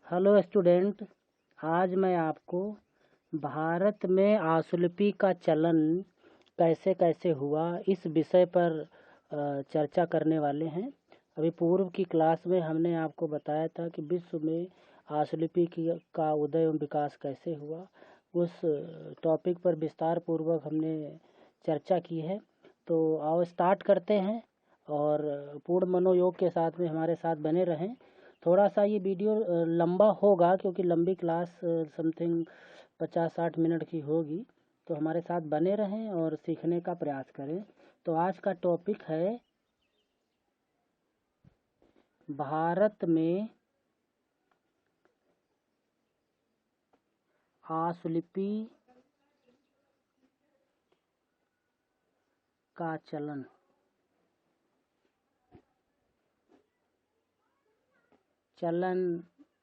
Hello student. आज मैं आपको भारत में आशुलिपि का चलन कैसे कैसे हुआ इस विषय पर चर्चा करने वाले हैं। अभी पूर्व की क्लास में हमने आपको बताया था कि विश्व में आशुलिपि का उदय एवं विकास कैसे हुआ। उस टॉपिक पर विस्तार पूर्वक हमने चर्चा की है। तो आओ स्टार्ट करते हैं और पूर्ण मनोयोग के साथ में हमारे साथ बने रहें। थोड़ा सा ये वीडियो लंबा होगा क्योंकि लंबी क्लास समथिंग 50-60 मिनट की होगी। तो हमारे साथ बने रहें और सीखने का प्रयास करें। तो आज का टॉपिक है भारत में आशुलिपि का चलन। चलन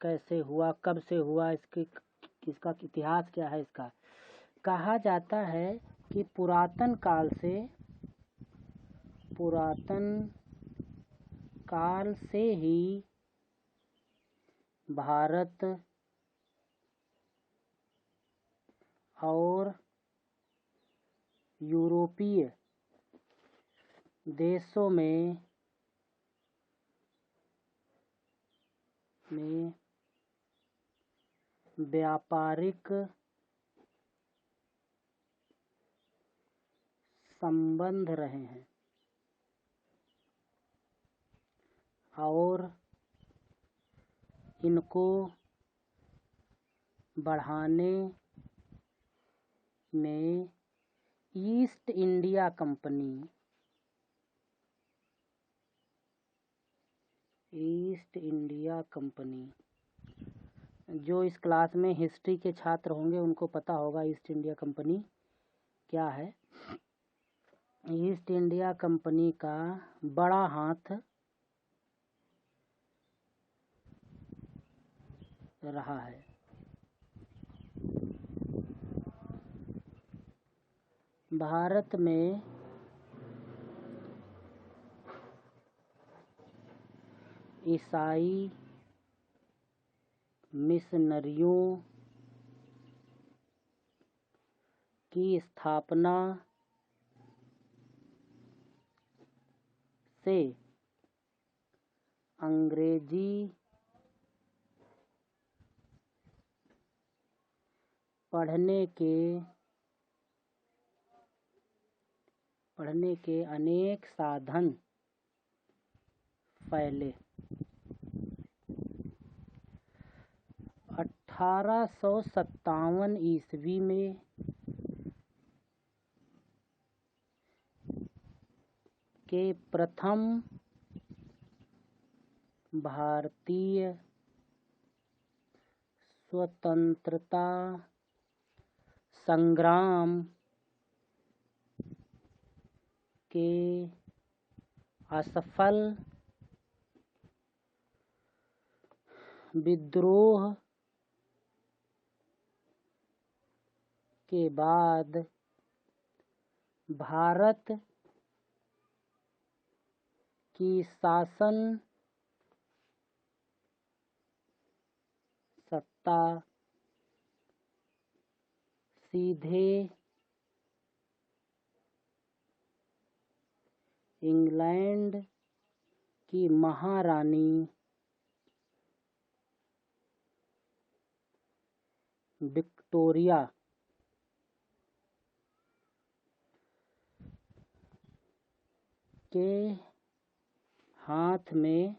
कैसे हुआ, कब से हुआ, इसका इतिहास क्या है। इसका कहा जाता है कि पुरातन काल से ही भारत और यूरोपीय देशों में व्यापारिक संबंध रहे हैं और इनको बढ़ाने में ईस्ट इंडिया कंपनी, जो इस क्लास में हिस्ट्री के छात्र होंगे उनको पता होगा ईस्ट इंडिया कंपनी क्या है। ईस्ट इंडिया कंपनी का बड़ा हाथ रहा है। भारत में ईसाई मिशनरियों की स्थापना से अंग्रेजी पढ़ने के अनेक साधन फैले। 1857 ईस्वी में के प्रथम भारतीय स्वतंत्रता संग्राम के असफल विद्रोह के बाद भारत की शासन सत्ता सीधे इंग्लैंड की महारानी विक्टोरिया के हाथ में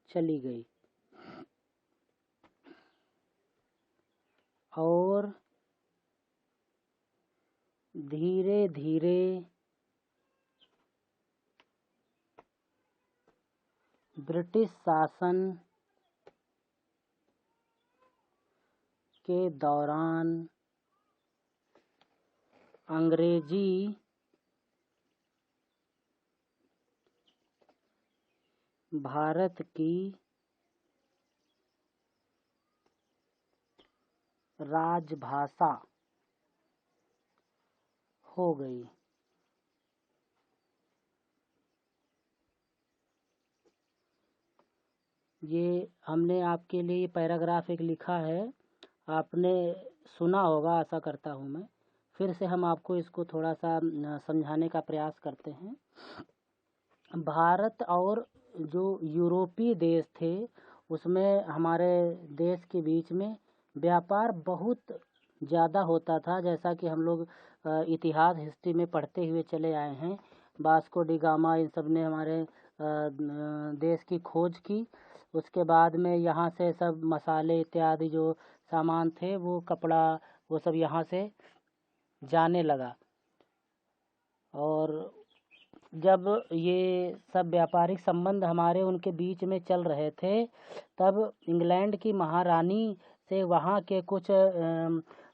चली गई और धीरे धीरे ब्रिटिश शासन के दौरान अंग्रेजी भारत की राजभाषा हो गई। ये हमने आपके लिए पैराग्राफ एक लिखा है, आपने सुना होगा आशा करता हूँ मैं। फिर से हम आपको इसको थोड़ा सा समझाने का प्रयास करते हैं। भारत और जो यूरोपीय देश थे उसमें हमारे देश के बीच में व्यापार बहुत ज़्यादा होता था, जैसा कि हम लोग इतिहास हिस्ट्री में पढ़ते हुए चले आए हैं। वास्को डी गामा इन सब ने हमारे देश की खोज की। उसके बाद में यहाँ से सब मसाले इत्यादि जो सामान थे, वो कपड़ा, वो सब यहाँ से जाने लगा। और जब ये सब व्यापारिक संबंध हमारे उनके बीच में चल रहे थे, तब इंग्लैंड की महारानी से वहाँ के कुछ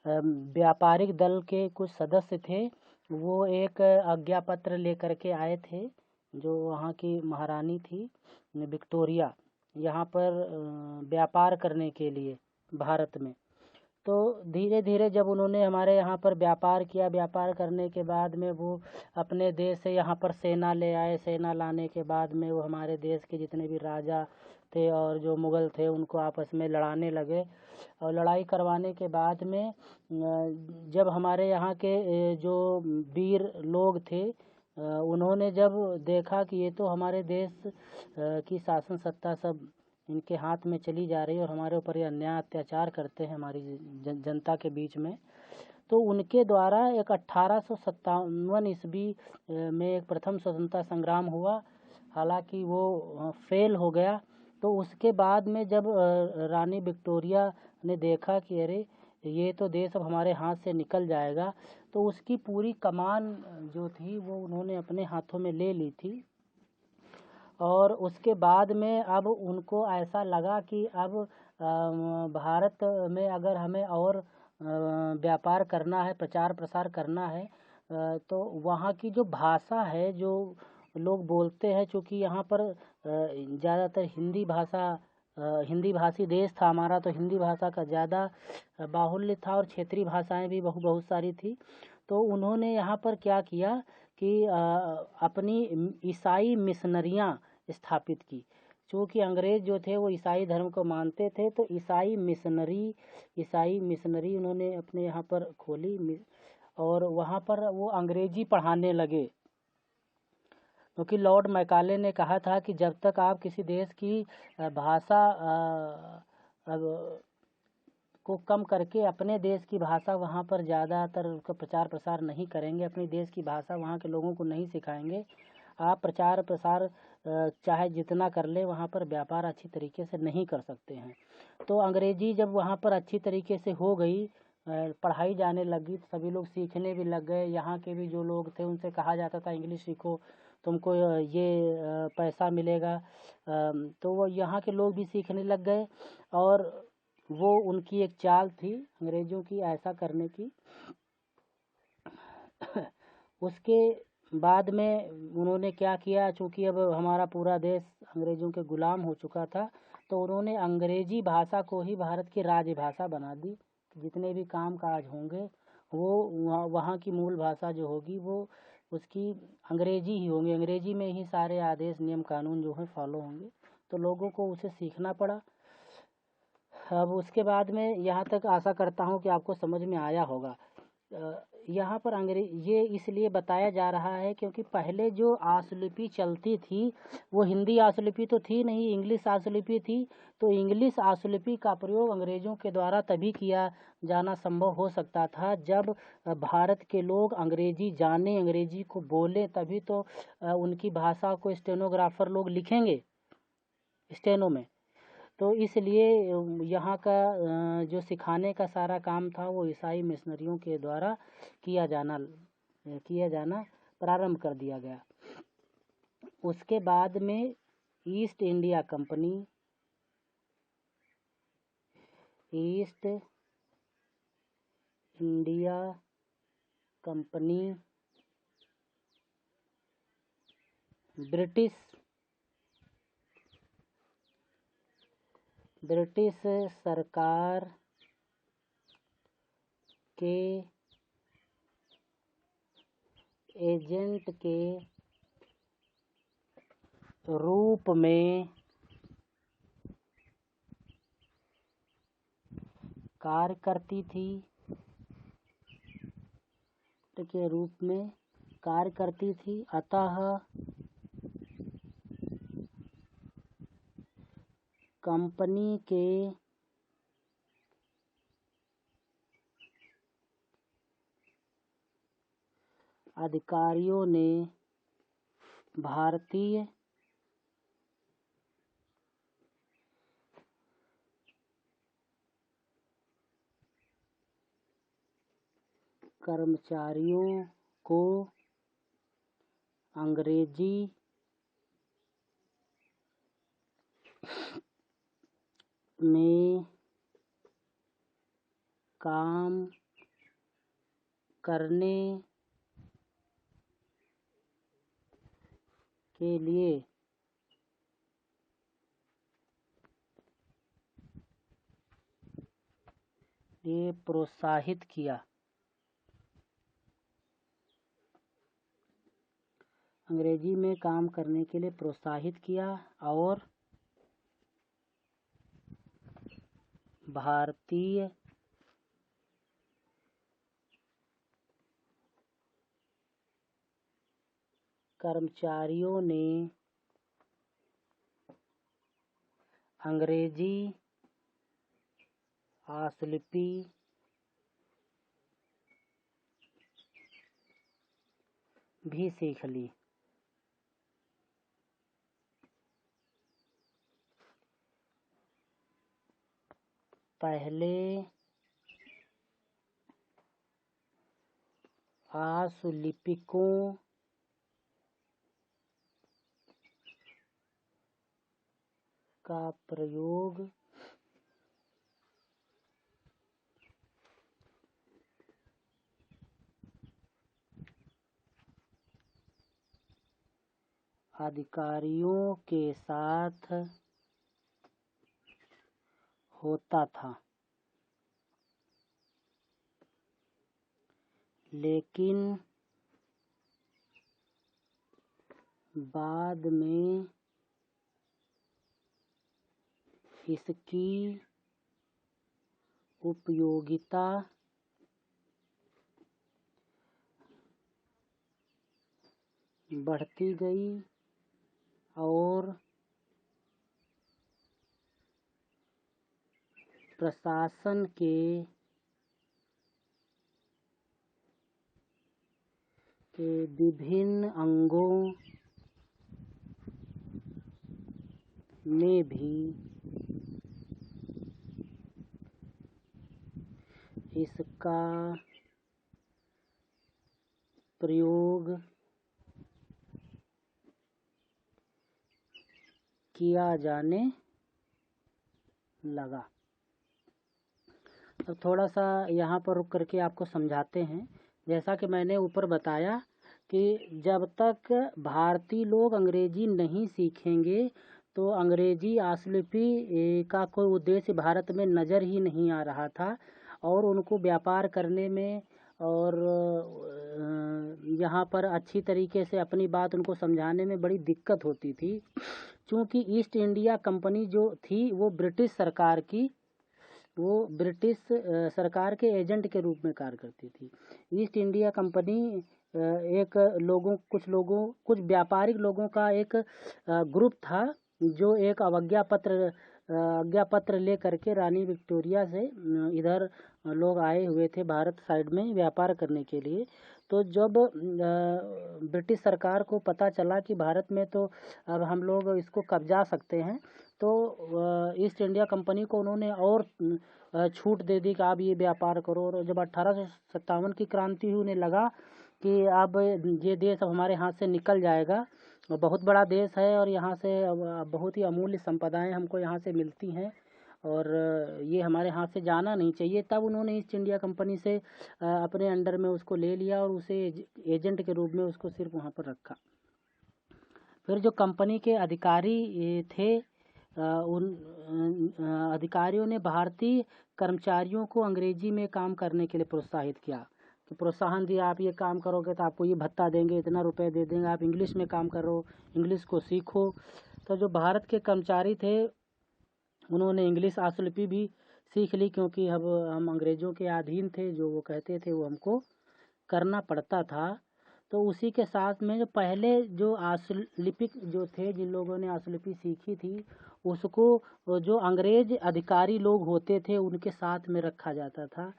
व्यापारिक दल के कुछ सदस्य थे, वो एक आज्ञा पत्र लेकर के आए थे। जो वहाँ की महारानी थी विक्टोरिया, यहाँ पर व्यापार करने के लिए भारत में। तो धीरे धीरे जब उन्होंने हमारे यहाँ पर व्यापार किया, व्यापार करने के बाद में वो अपने देश से यहाँ पर सेना ले आए। सेना लाने के बाद में वो हमारे देश के जितने भी राजा थे और जो मुग़ल थे उनको आपस में लड़ाने लगे। और लड़ाई करवाने के बाद में जब हमारे यहाँ के जो वीर लोग थे, उन्होंने जब देखा कि ये तो हमारे देश की शासन सत्ता सब इनके हाथ में चली जा रही है और हमारे ऊपर ये अन्याय अत्याचार करते हैं हमारी जनता के बीच में, तो उनके द्वारा एक 1857 ईस्वी में एक प्रथम स्वतंत्रता संग्राम हुआ। हालांकि वो फेल हो गया। तो उसके बाद में जब रानी विक्टोरिया ने देखा कि अरे ये तो देश अब हमारे हाथ से निकल जाएगा, तो उसकी पूरी कमान जो थी वो उन्होंने अपने हाथों में ले ली थी। और उसके बाद में अब उनको ऐसा लगा कि अब भारत में अगर हमें और व्यापार करना है, प्रचार प्रसार करना है, तो वहाँ की जो भाषा है जो लोग बोलते हैं, चूँकि यहाँ पर ज़्यादातर हिंदी भाषा, हिंदी भाषी देश था हमारा, तो हिंदी भाषा का ज़्यादा बाहुल्य था और क्षेत्रीय भाषाएं भी बहुत सारी थी। तो उन्होंने यहाँ पर क्या किया कि अपनी ईसाई मिशनरियाँ स्थापित की। चूँकि अंग्रेज़ जो थे वो ईसाई धर्म को मानते थे, तो ईसाई मिशनरी उन्होंने अपने यहाँ पर खोली और वहाँ पर वो अंग्रेजी पढ़ाने लगे। क्योंकि लॉर्ड मैकाले ने कहा था कि जब तक आप किसी देश की भाषा को कम करके अपने देश की भाषा वहाँ पर ज़्यादातर उसका प्रचार प्रसार नहीं करेंगे, अपने देश की भाषा वहाँ के लोगों को नहीं सिखाएंगे, आप प्रचार प्रसार चाहे जितना कर ले, वहाँ पर व्यापार अच्छी तरीके से नहीं कर सकते हैं। तो अंग्रेजी जब वहाँ पर अच्छी तरीके से हो गई, पढ़ाई जाने लगी, तो सभी लोग सीखने भी लग गए। यहाँ के भी जो लोग थे उनसे कहा जाता था इंग्लिश सीखो, तुमको ये पैसा मिलेगा। तो वो यहाँ के लोग भी सीखने लग गए और वो उनकी एक चाल थी अंग्रेज़ों की ऐसा करने की। उसके बाद में उन्होंने क्या किया, चूँकि अब हमारा पूरा देश अंग्रेज़ों के ग़ुलाम हो चुका था, तो उन्होंने अंग्रेज़ी भाषा को ही भारत की राजभाषा बना दी। जितने भी काम काज होंगे वो वहाँ की मूल भाषा जो होगी वो उसकी अंग्रेज़ी ही होंगी, अंग्रेज़ी में ही सारे आदेश नियम कानून जो हैं फॉलो होंगे। तो लोगों को उसे सीखना पड़ा। अब उसके बाद में यहाँ तक आशा करता हूँ कि आपको समझ में आया होगा। यहाँ पर ये इसलिए बताया जा रहा है क्योंकि पहले जो आशुलिपि चलती थी वो हिंदी आशुलिपि तो थी नहीं, इंग्लिश आशुलिपि थी। तो इंग्लिश आशुलिपि का प्रयोग अंग्रेज़ों के द्वारा तभी किया जाना संभव हो सकता था जब भारत के लोग अंग्रेजी जाने, अंग्रेजी को बोलें, तभी तो उनकी भाषा को स्टेनोग्राफर लोग लिखेंगे स्टेनो में। तो इसलिए यहाँ का जो सिखाने का सारा काम था वो ईसाई मिशनरियों के द्वारा किया जाना प्रारंभ कर दिया गया। उसके बाद में ईस्ट इंडिया कंपनी ब्रिटिश सरकार के एजेंट के रूप में कार्य करती थी के रूप में कार्य करती थी। अतः कंपनी के अधिकारियों ने भारतीय कर्मचारियों को अंग्रेजी में काम करने के लिए प्रोत्साहित किया। अंग्रेजी में काम करने के लिए प्रोत्साहित किया और भारतीय कर्मचारियों ने अंग्रेजी आशुलिपि भी सीख ली। पहले आशुलिपिकों का प्रयोग अधिकारियों के साथ होता था, लेकिन बाद में इसकी उपयोगिता बढ़ती गई और प्रशासन के विभिन्न अंगों में भी इसका प्रयोग किया जाने लगा। अब थोड़ा सा यहाँ पर रुक करके आपको समझाते हैं। जैसा कि मैंने ऊपर बताया कि जब तक भारतीय लोग अंग्रेजी नहीं सीखेंगे तो अंग्रेजी आशुलिपि का कोई उद्देश्य भारत में नज़र ही नहीं आ रहा था और उनको व्यापार करने में और यहाँ पर अच्छी तरीके से अपनी बात उनको समझाने में बड़ी दिक्कत होती थी, क्योंकि ईस्ट इंडिया कंपनी जो थी वो ब्रिटिश सरकार के एजेंट के रूप में कार्य करती थी। ईस्ट इंडिया कंपनी कुछ व्यापारिक लोगों का एक ग्रुप था जो एक अवज्ञा पत्र ले करके रानी विक्टोरिया से इधर लोग आए हुए थे भारत साइड में व्यापार करने के लिए। तो जब ब्रिटिश सरकार को पता चला कि भारत में तो अब हम लोग इसको कब्जा सकते हैं, तो ईस्ट इंडिया कंपनी को उन्होंने और छूट दे दी कि आप ये व्यापार करो। और जब 1857 की क्रांति हुई, उन्हें लगा कि अब ये देश अब हमारे हाथ से निकल जाएगा, बहुत बड़ा देश है और यहाँ से बहुत ही अमूल्य संपदाएं हमको यहाँ से मिलती हैं और ये हमारे हाथ से जाना नहीं चाहिए। तब उन्होंने ईस्ट इंडिया कंपनी से अपने अंडर में उसको ले लिया और उसे एजेंट के रूप में उसको सिर्फ वहाँ पर रखा। फिर जो कंपनी के अधिकारी थे उन अधिकारियों ने भारतीय कर्मचारियों को अंग्रेजी में काम करने के लिए प्रोत्साहित किया, कि प्रोत्साहन दिया, आप ये काम करोगे तो आपको ये भत्ता देंगे, इतना रुपए दे देंगे, आप इंग्लिश में काम करो, इंग्लिश को सीखो। तो जो भारत के कर्मचारी थे उन्होंने इंग्लिश आशुलिपि भी सीख ली, क्योंकि अब हम अंग्रेज़ों के अधीन थे, जो वो कहते थे वो हमको करना पड़ता था। तो उसी के साथ में जो पहले जो आशुलिपिक जो थे, जिन लोगों ने आशुलिपि सीखी थी, उसको जो अंग्रेज अधिकारी लोग होते थे उनके साथ में रखा जाता था,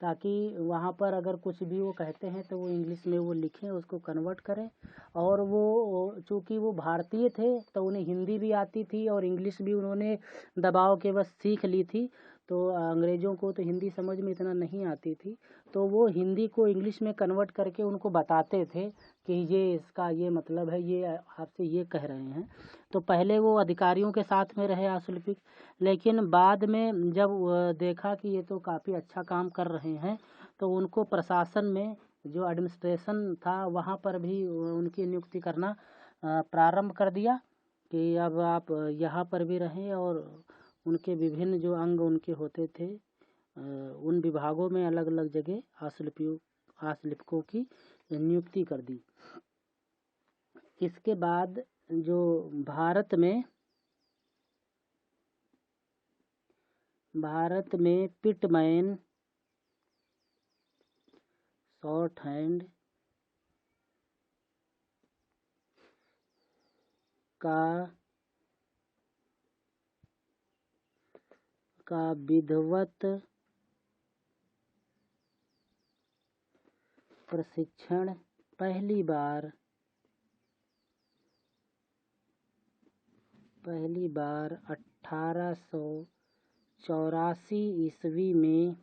ताकि वहाँ पर अगर कुछ भी वो कहते हैं तो वो इंग्लिश में वो लिखें, उसको कन्वर्ट करें। और वो चूँकि वो भारतीय थे तो उन्हें हिंदी भी आती थी और इंग्लिश भी उन्होंने दबाव के बस सीख ली थी। तो अंग्रेज़ों को तो हिंदी समझ में इतना नहीं आती थी, तो वो हिंदी को इंग्लिश में कन्वर्ट करके उनको बताते थे कि ये इसका ये मतलब है, ये आपसे ये कह रहे हैं। तो पहले वो अधिकारियों के साथ में रहे आशुलिपिक, लेकिन बाद में जब देखा कि ये तो काफ़ी अच्छा काम कर रहे हैं, तो उनको प्रशासन में जो एडमिनिस्ट्रेशन था वहाँ पर भी उनकी नियुक्ति करना प्रारंभ कर दिया कि अब आप यहाँ पर भी रहें। और उनके विभिन्न जो अंग उनके होते थे, उन विभागों में अलग अलग जगह आशुलिपिकों की नियुक्ति कर दी। इसके बाद जो भारत में पिटमैन, शॉर्ट हैंड का विधिवत प्रशिक्षण पहली बार 1884 ईस्वी में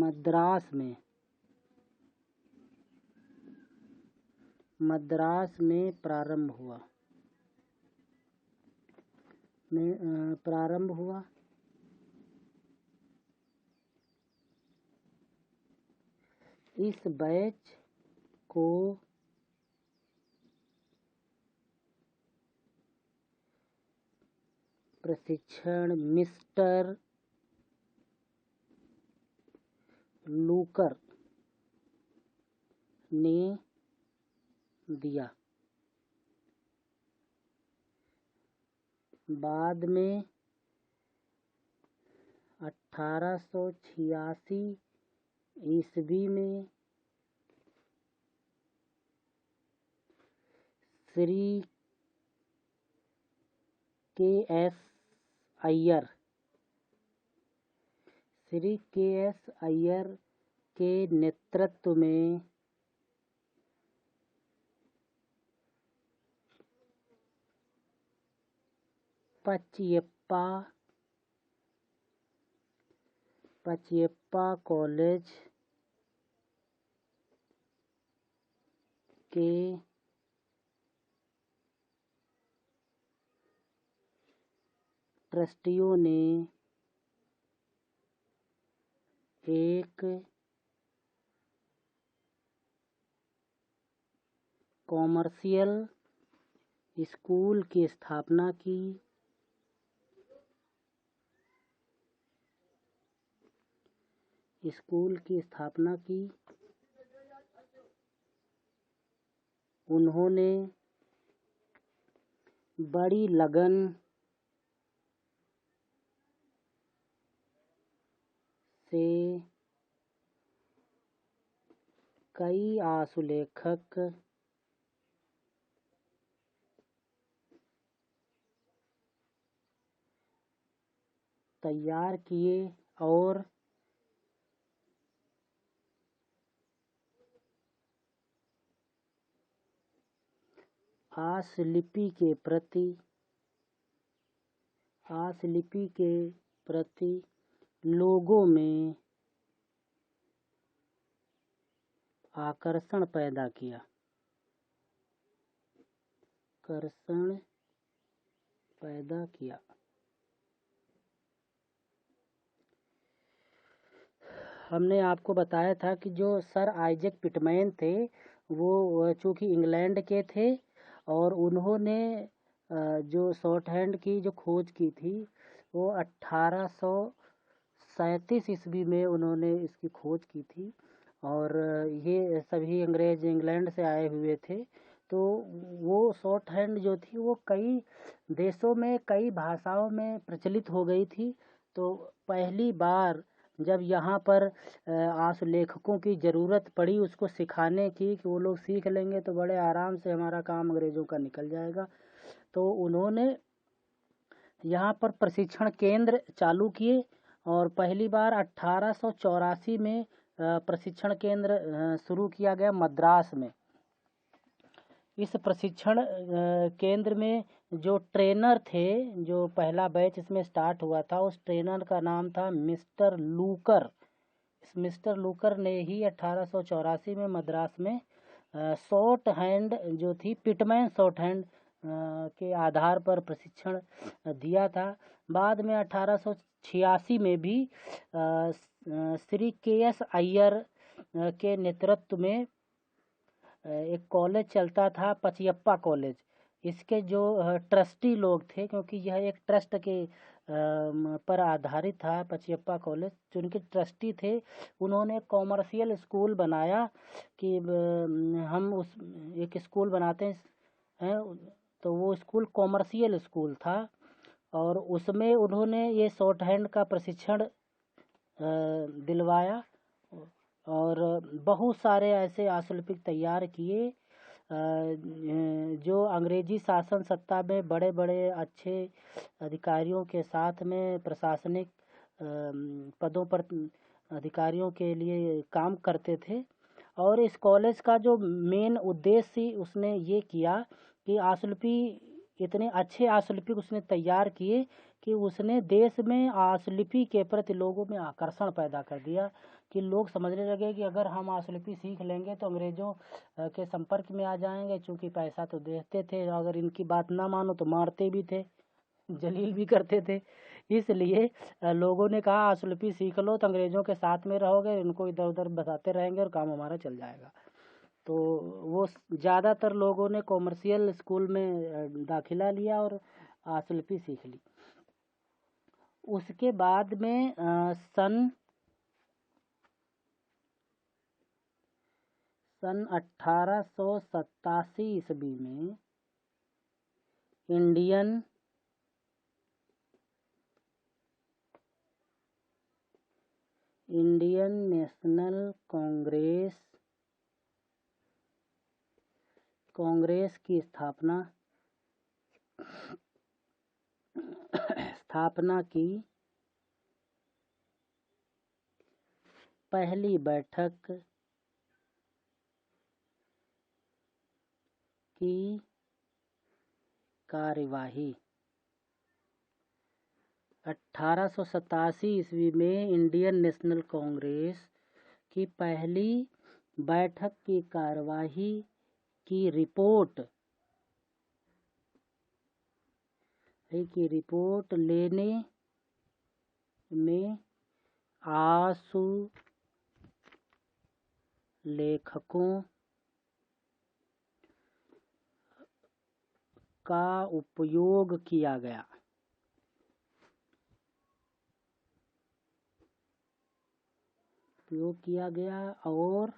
मद्रास में प्रारंभ हुआ। इस बैच को प्रशिक्षण मिस्टर लूकर ने दिया। बाद में 1886 ईस्वी में श्री के एस अय्यर के नेतृत्व में पचैयप्पा कॉलेज के ट्रस्टियों ने एक कॉमर्शियल स्कूल की स्थापना की। उन्होंने बड़ी लगन से कई आशुलेखक तैयार किए और आशुलिपि के प्रति लोगों में आकर्षण पैदा किया। हमने आपको बताया था कि जो सर आइजैक पिटमैन थे वो चूँकि इंग्लैंड के थे और उन्होंने जो शॉर्ट हैंड की जो खोज की थी वो 1837 ईस्वी में उन्होंने इसकी खोज की थी। और ये सभी अंग्रेज इंग्लैंड से आए हुए थे, तो वो शॉर्ट हैंड जो थी वो कई देशों में कई भाषाओं में प्रचलित हो गई थी। तो पहली बार जब यहाँ पर आशुलेखकों की ज़रूरत पड़ी उसको सिखाने की कि वो लोग सीख लेंगे तो बड़े आराम से हमारा काम अंग्रेज़ों का निकल जाएगा, तो उन्होंने यहाँ पर प्रशिक्षण केंद्र चालू किए और पहली बार 1884 में प्रशिक्षण केंद्र शुरू किया गया मद्रास में। इस प्रशिक्षण केंद्र में जो ट्रेनर थे, जो पहला बैच इसमें स्टार्ट हुआ था, उस ट्रेनर का नाम था मिस्टर लूकर। इस मिस्टर लूकर ने ही 1884 में मद्रास में शॉर्ट हैंड जो थी पिटमैन शॉर्ट हैंड के आधार पर प्रशिक्षण दिया था। बाद में 1886 में भी श्री के.एस. अय्यर के नेतृत्व में एक कॉलेज चलता था, पचयप्पा कॉलेज। इसके जो ट्रस्टी लोग थे, क्योंकि यह एक ट्रस्ट के पर आधारित था पचयप्पा कॉलेज, जो उनके ट्रस्टी थे, उन्होंने कॉमर्शियल स्कूल बनाया कि हम उस एक स्कूल बनाते हैं, तो वो स्कूल कॉमर्शियल स्कूल था और उसमें उन्होंने ये शॉर्ट हैंड का प्रशिक्षण दिलवाया और बहुत सारे ऐसे आशुलिपिक तैयार किए जो अंग्रेजी शासन सत्ता में बड़े बड़े अच्छे अधिकारियों के साथ में प्रशासनिक पदों पर अधिकारियों के लिए काम करते थे। और इस कॉलेज का जो मेन उद्देश्य उसने ये किया कि आशुलिपि इतने अच्छे आशुलिपिक उसने तैयार किए कि उसने देश में आशुलिपि के प्रति लोगों में आकर्षण पैदा कर दिया कि लोग समझने लगे कि अगर हम आशुलिपि सीख लेंगे तो अंग्रेज़ों के संपर्क में आ जाएंगे, चूँकि पैसा तो देते थे, अगर इनकी बात ना मानो तो मारते भी थे, जलील भी करते थे। इसलिए लोगों ने कहा आशुलिपि सीख लो तो अंग्रेज़ों के साथ में रहोगे, इनको इधर उधर बताते रहेंगे और काम हमारा चल जाएगा। तो वो ज़्यादातर लोगों ने कॉमर्शियल स्कूल में दाखिला लिया और आशुलिपि सीख ली। उसके बाद में सन 1887 ईस्वी में इंडियन नेशनल कांग्रेस की स्थापना की पहली बैठक की कार्यवाही 1887 ईस्वी में इंडियन नेशनल कांग्रेस की पहली बैठक की कार्यवाही की रिपोर्ट लेने में आशुलेखकों का उपयोग किया गया और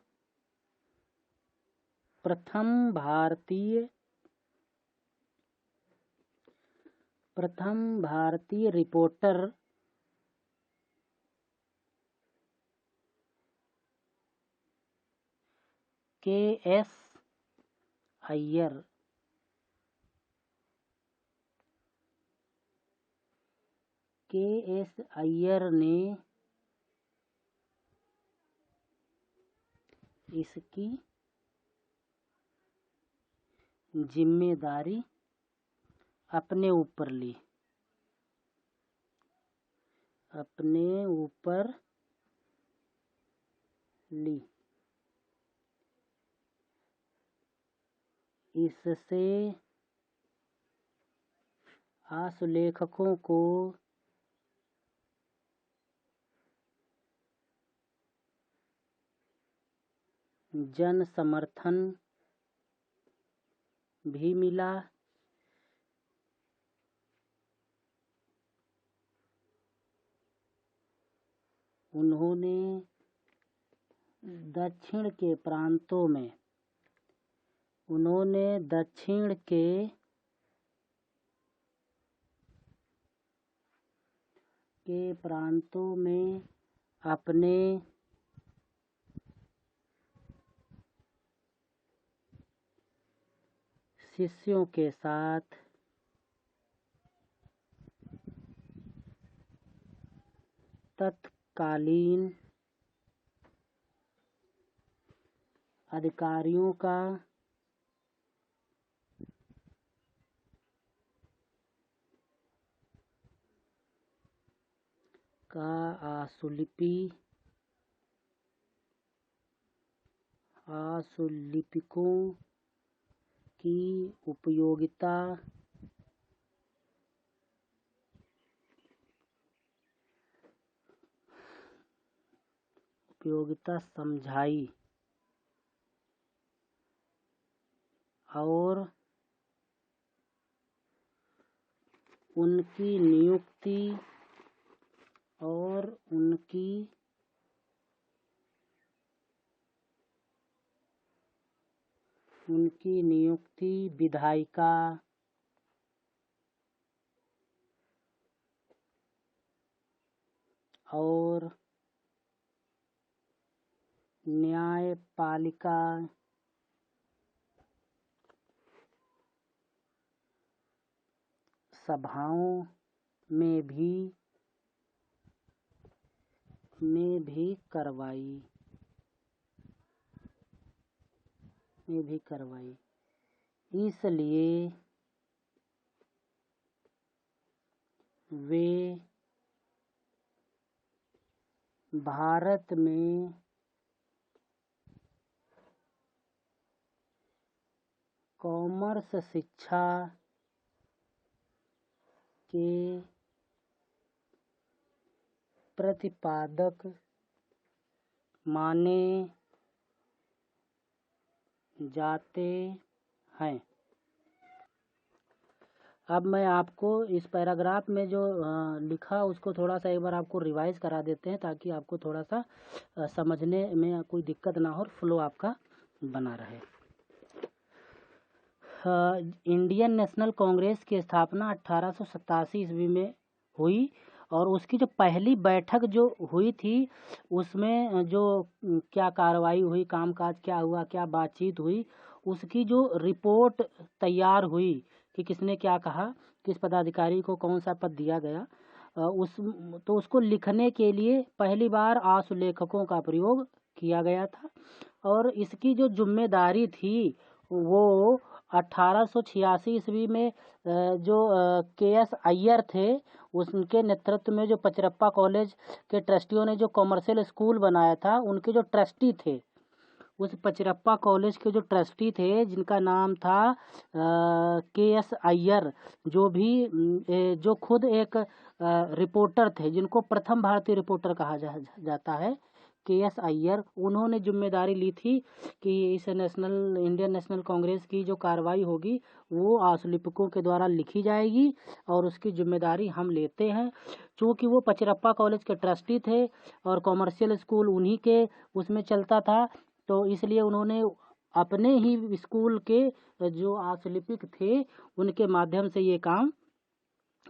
प्रथम भारतीय रिपोर्टर के.एस. अय्यर ने इसकी जिम्मेदारी अपने ऊपर ली। इससे आशुलेखकों को जन समर्थन भी मिला। उन्होंने दक्षिण के प्रांतों में उन्होंने दक्षिण के प्रांतों में अपने शिष्यों के साथ तत्कालीन अधिकारियों का आशुलिपिकों की उपयोगिता समझाई और उनकी नियुक्ति विधायिका और न्यायपालिका सभाओं में भी करवाई। इसलिए वे भारत में कॉमर्स शिक्षा के प्रतिपादक माने जाते हैं। अब मैं आपको इस पैराग्राफ में जो लिखा उसको थोड़ा सा एक बार आपको रिवाइज करा देते हैं, ताकि आपको थोड़ा सा समझने में कोई दिक्कत ना हो और फ्लो आपका बना रहे। इंडियन नेशनल कांग्रेस की स्थापना 1887 ईस्वी में हुई और उसकी जो पहली बैठक जो हुई थी उसमें जो क्या कार्रवाई हुई, कामकाज क्या हुआ, क्या बातचीत हुई, उसकी जो रिपोर्ट तैयार हुई कि किसने क्या कहा, किस पदाधिकारी को कौन सा पद दिया गया, उसको लिखने के लिए पहली बार आशुलेखकों का प्रयोग किया गया था। और इसकी जो जिम्मेदारी थी वो 1886 ईस्वी में जो के.एस. अय्यर थे उनके नेतृत्व में जो पचरप्पा कॉलेज के ट्रस्टियों ने जो कॉमर्शियल स्कूल बनाया था, उनके जो ट्रस्टी थे, उस पचरप्पा कॉलेज के जो ट्रस्टी थे जिनका नाम था के.एस. अय्यर, जो खुद एक रिपोर्टर थे, जिनको प्रथम भारतीय रिपोर्टर कहा जाता है, के.एस. अय्यर, उन्होंने जिम्मेदारी ली थी कि इस इंडियन नेशनल कांग्रेस की जो कार्रवाई होगी वो आशुलिपिकों के द्वारा लिखी जाएगी और उसकी जिम्मेदारी हम लेते हैं। चूँकि वो पचरप्पा कॉलेज के ट्रस्टी थे और कॉमर्शियल स्कूल उन्हीं के उसमें चलता था, तो इसलिए उन्होंने अपने ही स्कूल के जो आशुलिपिक थे उनके माध्यम से ये काम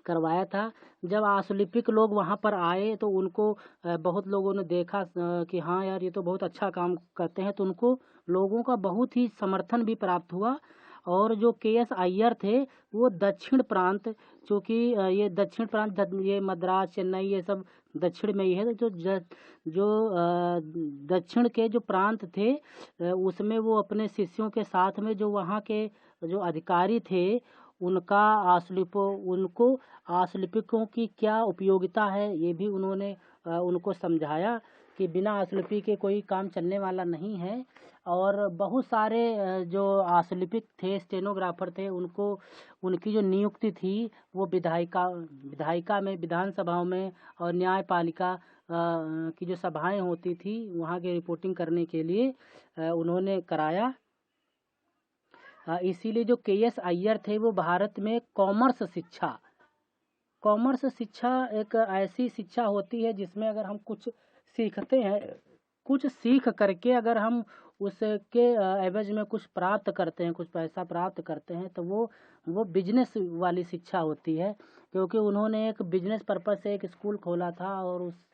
करवाया था। जब आशुलिपिक लोग वहाँ पर आए तो उनको बहुत लोगों ने देखा कि हाँ यार ये तो बहुत अच्छा काम करते हैं, तो उनको लोगों का बहुत ही समर्थन भी प्राप्त हुआ। और जो के.एस. अय्यर थे वो दक्षिण प्रांत, चूँकि ये दक्षिण प्रांत ये मद्रास, चेन्नई ये सब दक्षिण में ही है, तो जो दक्षिण के जो प्रांत थे उसमें वो अपने शिष्यों के साथ में जो वहाँ के जो अधिकारी थे उनको आशुलिपिकों की क्या उपयोगिता है ये भी उन्होंने उनको समझाया कि बिना आशुलिपि के कोई काम चलने वाला नहीं है। और बहुत सारे जो आशुलिपिक थे, स्टेनोग्राफर थे, उनकी जो नियुक्ति थी वो विधायिका में, विधानसभाओं में और न्यायपालिका की जो सभाएं होती थी वहाँ की रिपोर्टिंग करने के लिए उन्होंने कराया। इसीलिए जो के.एस. अय्यर थे वो भारत में कॉमर्स शिक्षा एक ऐसी शिक्षा होती है जिसमें अगर हम कुछ सीखते हैं, कुछ सीख करके अगर हम उसके एवज में कुछ प्राप्त करते हैं, कुछ पैसा प्राप्त करते हैं, तो वो बिजनेस वाली शिक्षा होती है, क्योंकि उन्होंने एक बिजनेस पर्पज से एक स्कूल खोला था। और उस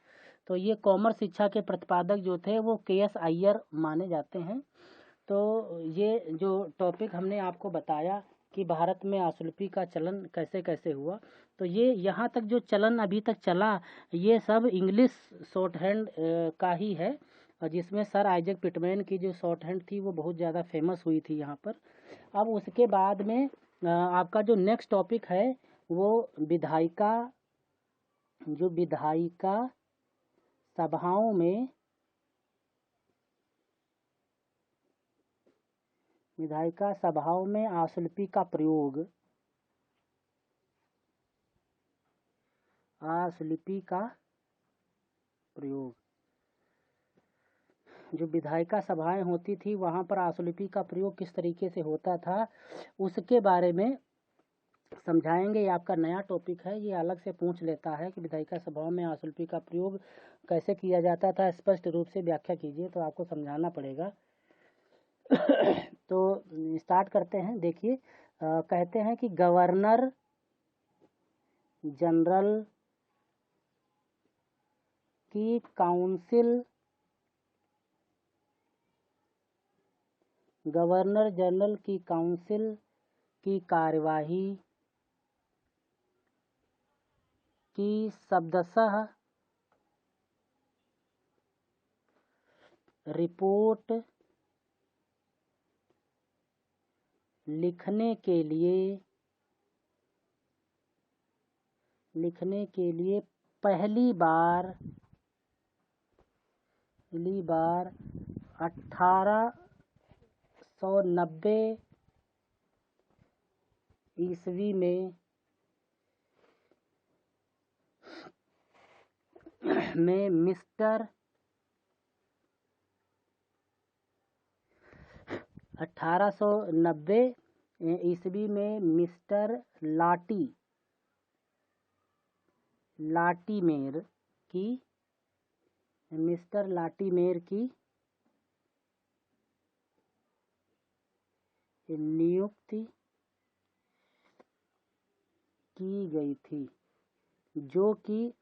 तो ये कॉमर्स शिक्षा के प्रतिपादक जो थे वो के.एस. अय्यर माने जाते हैं। तो ये जो टॉपिक हमने आपको बताया कि भारत में आशुलिपि का चलन कैसे कैसे हुआ, तो ये यहाँ तक जो चलन अभी तक चला ये सब इंग्लिश शॉर्ट हैंड का ही है, और जिसमें सर आइजैक पिटमैन की जो शॉर्ट हैंड थी वो बहुत ज़्यादा फेमस हुई थी यहाँ पर। अब उसके बाद में आपका जो नेक्स्ट टॉपिक है वो विधायिका, जो विधायिका सभाओं में, विधायिका सभाओं में आशुलिपि का प्रयोग, आशुलिपि का प्रयोग, जो विधायिका सभाएं होती थी वहाँ पर आशुलिपि का प्रयोग किस तरीके से होता था उसके बारे में समझाएंगे। ये आपका नया टॉपिक है, ये अलग से पूछ लेता है कि विधायिका सभाओं में आशुलिपि का प्रयोग कैसे किया जाता था, स्पष्ट रूप से व्याख्या कीजिए, तो आपको समझाना पड़ेगा। तो स्टार्ट करते हैं। देखिए कहते हैं कि गवर्नर जनरल की काउंसिल, गवर्नर जनरल की काउंसिल की कार्यवाही की शब्दशः रिपोर्ट लिखने के लिए पहली बार 1890 ईस्वी में मिस्टर 1890 ईस्वी में मिस्टर लाटीमेर की नियुक्ति की गई थी, जो कि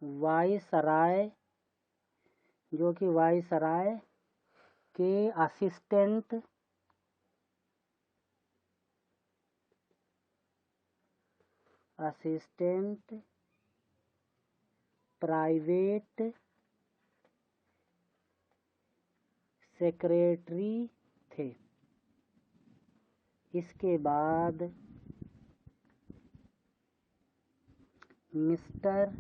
वायसराय के असिस्टेंट प्राइवेट सेक्रेटरी थे। इसके बाद मिस्टर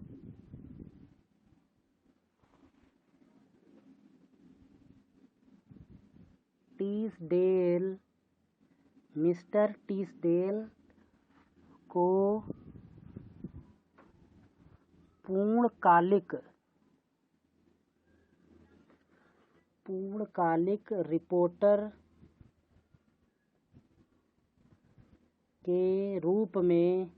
टीसडेल को पूर्णकालिक रिपोर्टर के रूप में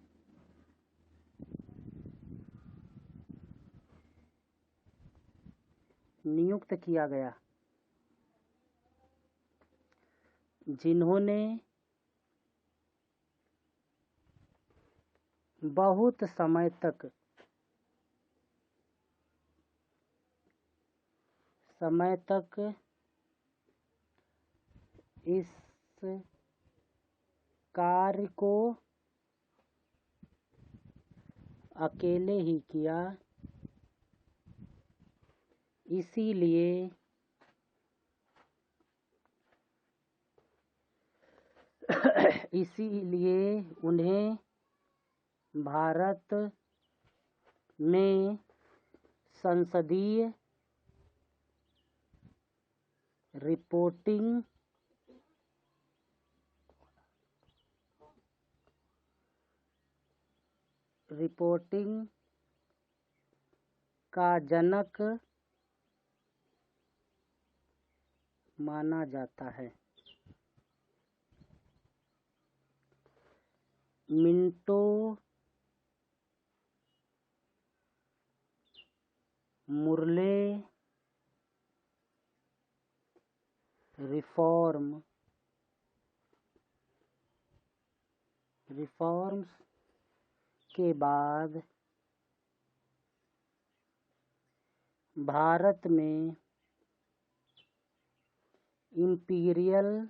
नियुक्त किया गया, जिन्होंने बहुत समय तक इस कार्य को अकेले ही किया। इसीलिए उन्हें भारत में संसदीय रिपोर्टिंग का जनक माना जाता है। मिंटो मुरले रिफॉर्म्स के बाद भारत में इंपीरियल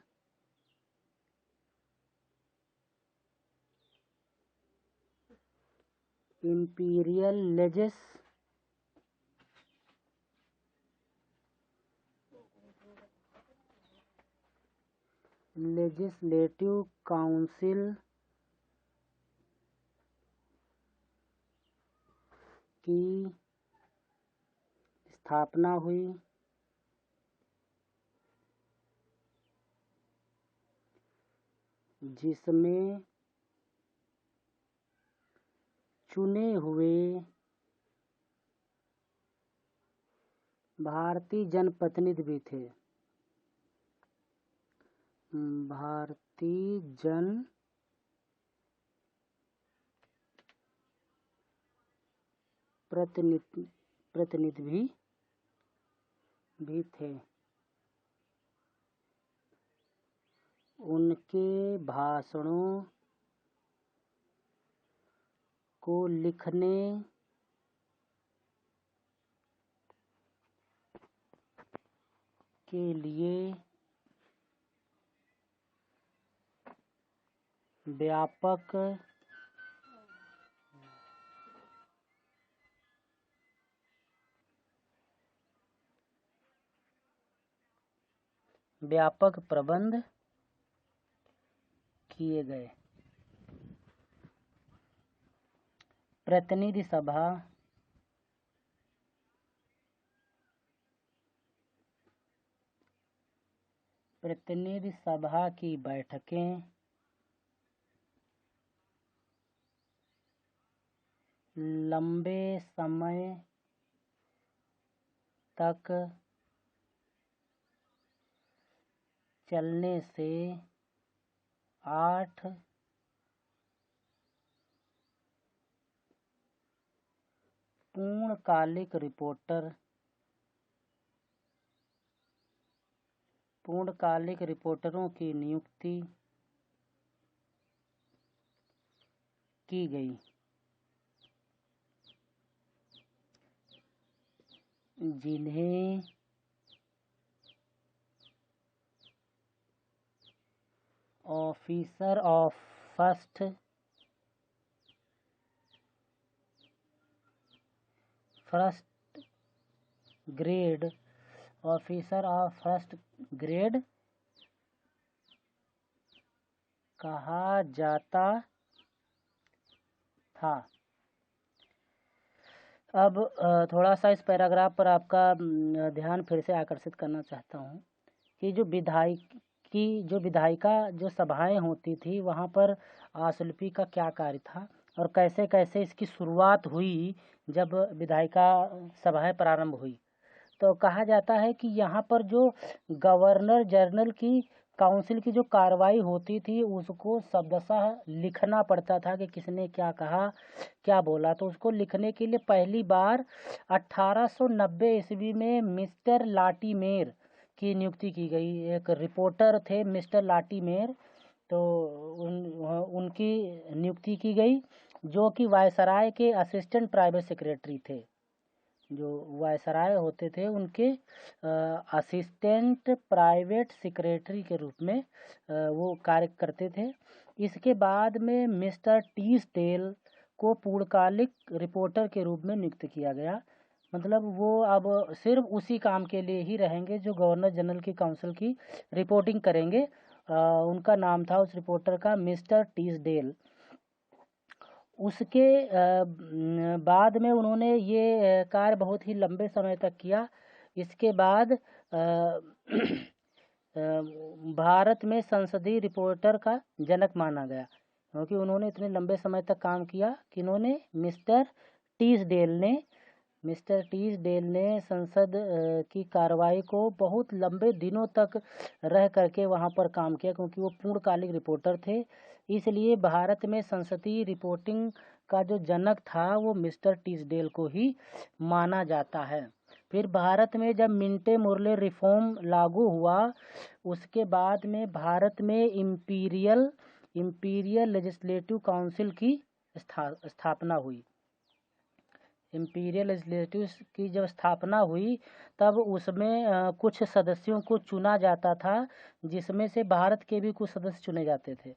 लेजिस्लेटिव काउंसिल की स्थापना हुई, जिसमें चुने हुए भारतीय जनप्रतिनिधि भी थे। भारतीय जनप्रतिनिधि भी थे। उनके भाषणों को लिखने के लिए व्यापक प्रबंध किए गए। प्रतिनिधि सभा की बैठकें लंबे समय तक चलने से 8 पूर्णकालिक रिपोर्टरों की नियुक्ति की गई, जिन्हें ऑफिसर ऑफ फर्स्ट ग्रेड कहा जाता था। अब थोड़ा सा इस पैराग्राफ पर आपका ध्यान फिर से आकर्षित करना चाहता हूँ कि जो विधायिका जो सभाएं होती थी वहाँ पर आशुलिपि का क्या कार्य था और कैसे कैसे इसकी शुरुआत हुई जब विधायिका सभाएं प्रारंभ हुई। तो कहा जाता है कि यहाँ पर जो गवर्नर जनरल की काउंसिल की जो कार्रवाई होती थी उसको शब्दशः लिखना पड़ता था कि किसने क्या कहा क्या बोला। तो उसको लिखने के लिए पहली बार 1890 ईस्वी में मिस्टर लाटीमेर की नियुक्ति की गई। एक रिपोर्टर थे मिस्टर लाटीमेर, तो उनकी नियुक्ति की गई, जो कि वायसराय के असिस्टेंट प्राइवेट सेक्रेटरी थे। जो वायसराय होते थे उनके असिस्टेंट प्राइवेट सेक्रेटरी के रूप में वो कार्य करते थे। इसके बाद में मिस्टर टीसडेल को पूर्णकालिक रिपोर्टर के रूप में नियुक्त किया गया। मतलब वो अब सिर्फ उसी काम के लिए ही रहेंगे जो गवर्नर जनरल की काउंसिल की रिपोर्टिंग करेंगे। उनका नाम था उस रिपोर्टर का मिस्टर टीसडेल। उसके बाद में उन्होंने ये कार्य बहुत ही लंबे समय तक किया। इसके बाद भारत में संसदीय रिपोर्टर का जनक माना गया, क्योंकि उन्होंने इतने लंबे समय तक काम किया कि इन्होंने मिस्टर टीसडेल ने संसद की कार्रवाई को बहुत लंबे दिनों तक रह करके वहाँ पर काम किया, क्योंकि वो पूर्णकालिक रिपोर्टर थे। इसलिए भारत में संसदीय रिपोर्टिंग का जो जनक था वो मिस्टर टिसडेल को ही माना जाता है। फिर भारत में जब मिंटे मुरले रिफॉर्म लागू हुआ, उसके बाद में भारत में इम्पीरियल लेजिस्लेटिव काउंसिल की स्थापना हुई। इम्पीरियल लेजिस्लेटिव की जब स्थापना हुई तब उसमें कुछ सदस्यों को चुना जाता था, जिसमें से भारत के भी कुछ सदस्य चुने जाते थे।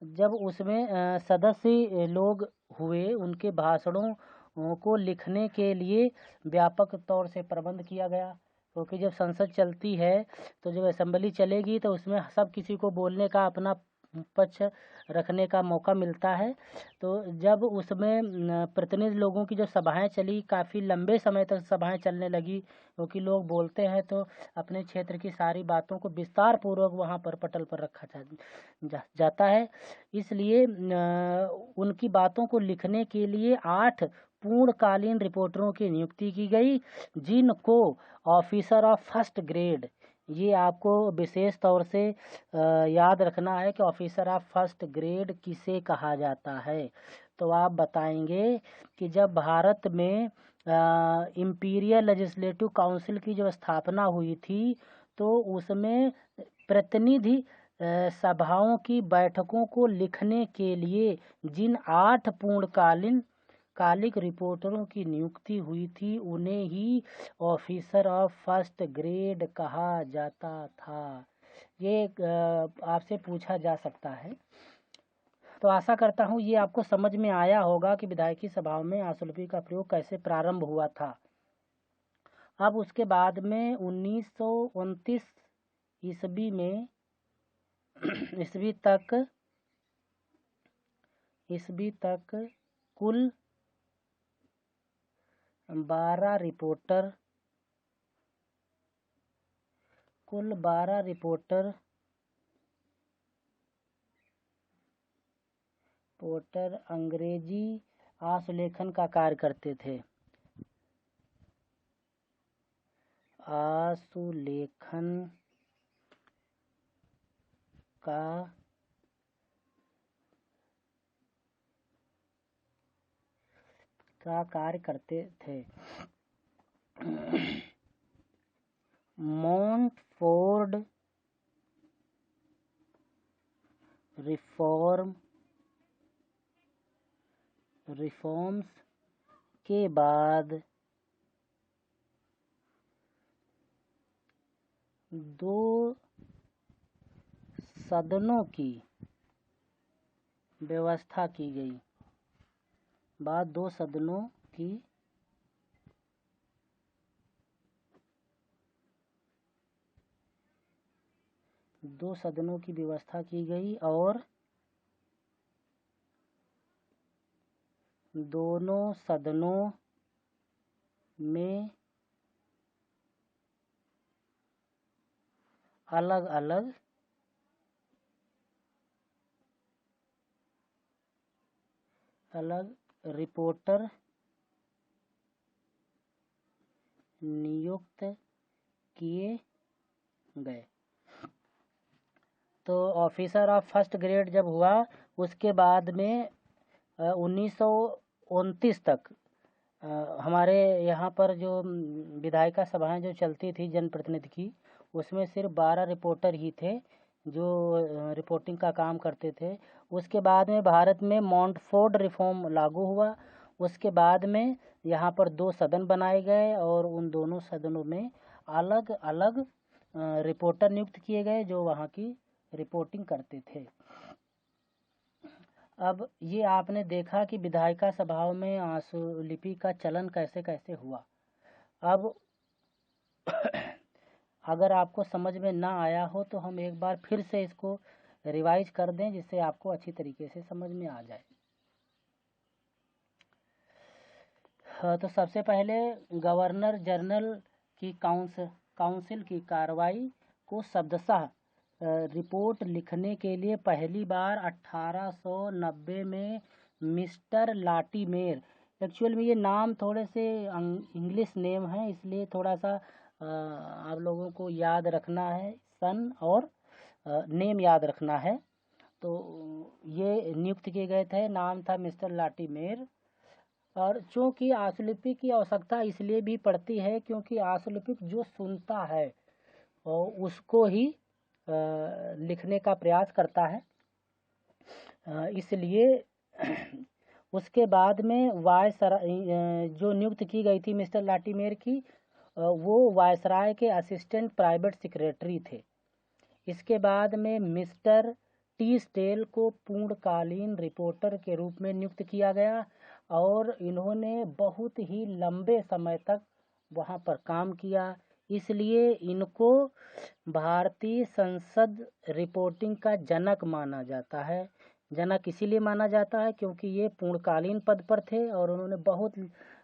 जब उसमें सदस्य लोग हुए, उनके भाषणों को लिखने के लिए व्यापक तौर से प्रबंध किया गया, क्योंकि जब संसद चलती है तो जब असेंबली चलेगी तो उसमें सब किसी को बोलने का, अपना पक्ष रखने का मौका मिलता है। तो जब उसमें प्रतिनिधि लोगों की जो सभाएं चली, काफ़ी लंबे समय तक सभाएं चलने लगी, क्योंकि लोग बोलते हैं तो अपने क्षेत्र की सारी बातों को विस्तार पूर्वक वहाँ पर पटल पर रखा जाता है। इसलिए उनकी बातों को लिखने के लिए 8 पूर्णकालीन रिपोर्टरों की नियुक्ति की गई, जिनको ऑफिसर ऑफ फर्स्ट ग्रेड, ये आपको विशेष तौर से याद रखना है कि ऑफिसर ऑफ फर्स्ट ग्रेड किसे कहा जाता है। तो आप बताएंगे कि जब भारत में इम्पीरियल लेजिस्लेटिव काउंसिल की जब स्थापना हुई थी तो उसमें प्रतिनिधि सभाओं की बैठकों को लिखने के लिए जिन 8 कालिक रिपोर्टरों की नियुक्ति हुई थी, उन्हें ही ऑफिसर ऑफ फर्स्ट ग्रेड कहा जाता था। ये आपसे पूछा जा सकता है। तो आशा करता हूँ ये आपको समझ में आया होगा कि विधायकी सभाओं में आशुलिपि का प्रयोग कैसे प्रारंभ हुआ था। अब उसके बाद में 1929 ईस्वी में ईस्वी तक कुल 12 रिपोर्टर अंग्रेजी आशुलेखन का कार्य करते थे। आशुलेखन का कार्य करते थे। मॉन्टफोर्ड रिफॉर्म्स के बाद 2 सदनों की व्यवस्था की गई। 2 सदनों की व्यवस्था की गई और दोनों सदनों में अलग अलग रिपोर्टर नियुक्त किए गए। तो ऑफिसर ऑफ फर्स्ट ग्रेड जब हुआ, उसके बाद में 1929 तक हमारे यहाँ पर जो विधायिका सभाएं जो चलती थी जनप्रतिनिधि की, उसमें सिर्फ 12 रिपोर्टर ही थे जो रिपोर्टिंग का काम करते थे। उसके बाद में भारत में मॉन्टफोर्ड रिफॉर्म लागू हुआ। उसके बाद में यहाँ पर 2 सदन बनाए गए और उन दोनों सदनों में अलग अलग रिपोर्टर नियुक्त किए गए जो वहाँ की रिपोर्टिंग करते थे। अब ये आपने देखा कि विधायिका सभाओं में आशुलिपि का चलन कैसे कैसे हुआ। अब अगर आपको समझ में ना आया हो तो हम एक बार फिर से इसको रिवाइज कर दें, जिससे आपको अच्छी तरीके से समझ में आ जाए। तो सबसे पहले गवर्नर जनरल की काउंसिल की कार्रवाई को शब्दशः रिपोर्ट लिखने के लिए पहली बार 1890 में मिस्टर लाटीमेर, एक्चुअल में ये नाम थोड़े से इंग्लिश नेम है, इसलिए थोड़ा सा आप लोगों को याद रखना है, सन और नेम याद रखना है। तो ये नियुक्त किए गए थे। नाम था मिस्टर लाटीमेर। और चूँकि आशुलिपि की आवश्यकता इसलिए भी पड़ती है क्योंकि आशुलिपिक जो सुनता है और उसको ही लिखने का प्रयास करता है। इसलिए उसके बाद में जो नियुक्त की गई थी मिस्टर लाटीमेर की, वो वायसराय के असिस्टेंट प्राइवेट सेक्रेटरी थे। इसके बाद में मिस्टर टी स्टेल को पूर्णकालीन रिपोर्टर के रूप में नियुक्त किया गया और इन्होंने बहुत ही लंबे समय तक वहाँ पर काम किया। इसलिए इनको भारतीय संसद रिपोर्टिंग का जनक माना जाता है। जनक इसीलिए माना जाता है क्योंकि ये पूर्णकालीन पद पर थे और उन्होंने बहुत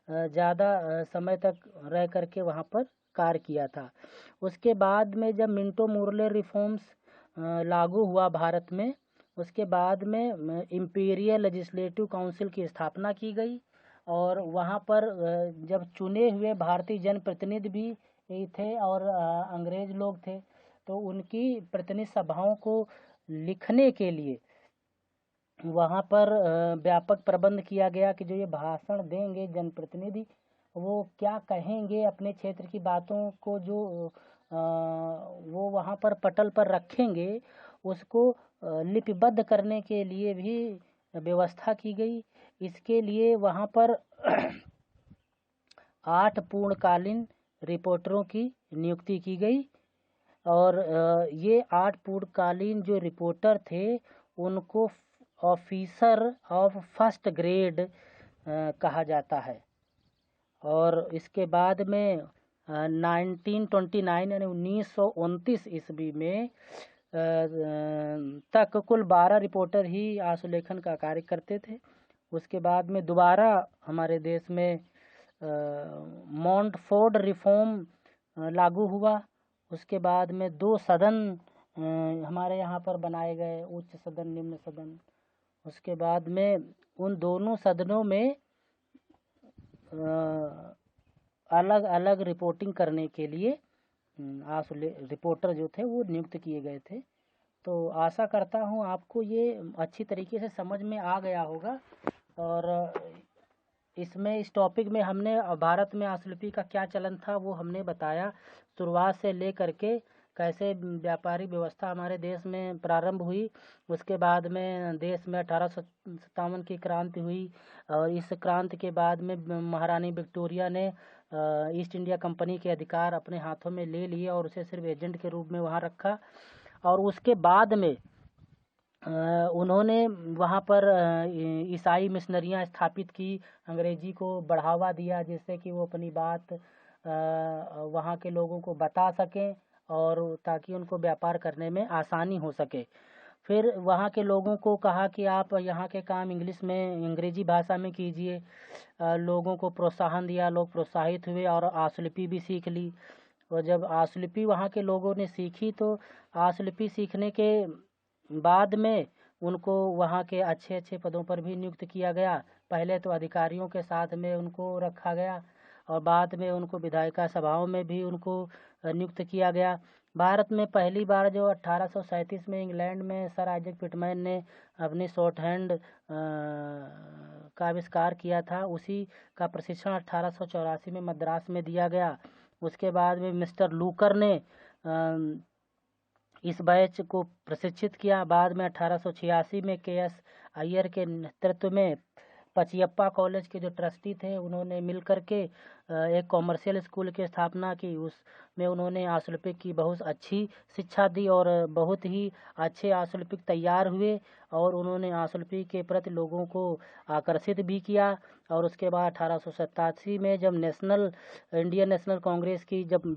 ज़्यादा समय तक रह करके वहाँ पर कार्य किया था। उसके बाद में जब मिंटो मुरले रिफॉर्म्स लागू हुआ भारत में, उसके बाद में इम्पीरियल लेजिस्लेटिव काउंसिल की स्थापना की गई और वहाँ पर जब चुने हुए भारतीय जनप्रतिनिधि भी थे और अंग्रेज लोग थे, तो उनकी प्रतिनिधि सभाओं को लिखने के लिए वहाँ पर व्यापक प्रबंध किया गया कि जो ये भाषण देंगे जनप्रतिनिधि, वो क्या कहेंगे अपने क्षेत्र की बातों को, जो वो वहाँ पर पटल पर रखेंगे, उसको लिपिबद्ध करने के लिए भी व्यवस्था की गई। इसके लिए वहाँ पर 8 पूर्णकालीन रिपोर्टरों की नियुक्ति की गई और ये 8 पूर्णकालीन जो रिपोर्टर थे उनको ऑफिसर ऑफ फर्स्ट ग्रेड कहा जाता है। और इसके बाद में 1929 यानी 1929 ईस्वी में तक कुल 12 रिपोर्टर ही आशुलेखन का कार्य करते थे। उसके बाद में दोबारा हमारे देश में मॉन्टफोर्ड रिफॉर्म लागू हुआ। उसके बाद में 2 सदन हमारे यहाँ पर बनाए गए, उच्च सदन निम्न सदन। उसके बाद में उन दोनों सदनों में अलग अलग रिपोर्टिंग करने के लिए रिपोर्टर जो थे वो नियुक्त किए गए थे। तो आशा करता हूँ आपको ये अच्छी तरीके से समझ में आ गया होगा। और इसमें इस टॉपिक में हमने भारत में आशुलिपि का क्या चलन था वो हमने बताया, शुरुआत से ले करके कैसे व्यापारी व्यवस्था हमारे देश में प्रारंभ हुई। उसके बाद में देश में 1857 की क्रांति हुई और इस क्रांति के बाद में महारानी विक्टोरिया ने ईस्ट इंडिया कंपनी के अधिकार अपने हाथों में ले लिए और उसे सिर्फ एजेंट के रूप में वहाँ रखा। और उसके बाद में उन्होंने वहाँ पर ईसाई मिशनरियाँ स्थापित की, अंग्रेजी को बढ़ावा दिया जिससे कि वो अपनी बात वहाँ के लोगों को बता सकें और ताकि उनको व्यापार करने में आसानी हो सके। फिर वहाँ के लोगों को कहा कि आप यहाँ के काम इंग्लिश में, अंग्रेजी भाषा में कीजिए। लोगों को प्रोत्साहन दिया, लोग प्रोत्साहित हुए और आशुलिपि भी सीख ली। और जब आशुलिपि वहाँ के लोगों ने सीखी तो आशुलिपि सीखने के बाद में उनको वहाँ के अच्छे अच्छे पदों पर भी नियुक्त किया गया। पहले तो अधिकारियों के साथ में उनको रखा गया और बाद में उनको विधायिका सभाओं में भी उनको नियुक्त किया गया। भारत में पहली बार जो 1837 में इंग्लैंड में सर आइजैक पिटमैन ने अपनी शॉर्ट हैंड का आविष्कार किया था, उसी का प्रशिक्षण 1884 में मद्रास में दिया गया। उसके बाद में मिस्टर लूकर ने इस बैच को प्रशिक्षित किया। बाद में 1886 में के.एस. अय्यर के नेतृत्व में पचियप्पा कॉलेज के जो ट्रस्टी थे उन्होंने मिल कर के एक कॉमर्शियल स्कूल की स्थापना की। उसमें उन्होंने आशुलिपिक की बहुत अच्छी शिक्षा दी और बहुत ही अच्छे आशुलिपिक तैयार हुए और उन्होंने आशुलिपिक के प्रति लोगों को आकर्षित भी किया। और उसके बाद 1887 में जब इंडियन नेशनल कांग्रेस की जब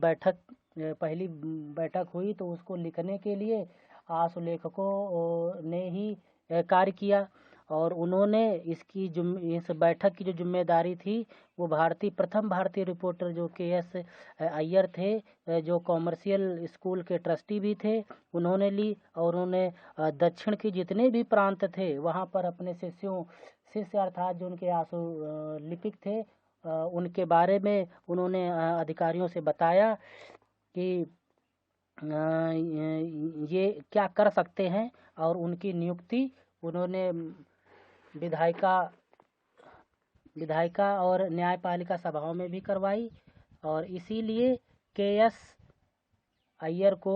पहली बैठक हुई तो उसको लिखने के लिए आशुलेखकों ने ही कार्य किया और उन्होंने इस बैठक की जो जिम्मेदारी थी वो प्रथम भारतीय रिपोर्टर जो के.एस. अय्यर थे, जो कॉमर्शियल स्कूल के ट्रस्टी भी थे, उन्होंने ली। और उन्होंने दक्षिण के जितने भी प्रांत थे वहाँ पर अपने शिष्य अर्थात जो उनके आशुलिपिक थे उनके बारे में उन्होंने अधिकारियों से बताया कि ये क्या कर सकते हैं और उनकी नियुक्ति उन्होंने विधायिका और न्यायपालिका सभाओं में भी करवाई। और इसीलिए के.एस. अय्यर को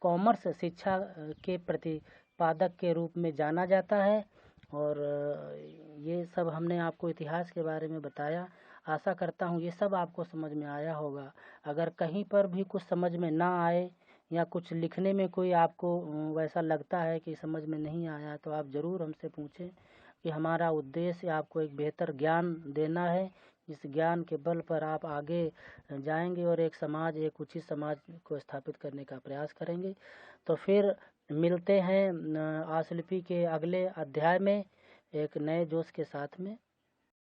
कॉमर्स शिक्षा के प्रतिपादक के रूप में जाना जाता है। और ये सब हमने आपको इतिहास के बारे में बताया। आशा करता हूँ ये सब आपको समझ में आया होगा। अगर कहीं पर भी कुछ समझ में ना आए या कुछ लिखने में कोई आपको वैसा लगता है कि समझ में नहीं आया, तो आप ज़रूर हमसे पूछें। कि हमारा उद्देश्य आपको एक बेहतर ज्ञान देना है। इस ज्ञान के बल पर आप आगे जाएंगे और एक उचित समाज को स्थापित करने का प्रयास करेंगे। तो फिर मिलते हैं आशुलिपि के अगले अध्याय में एक नए जोश के साथ में।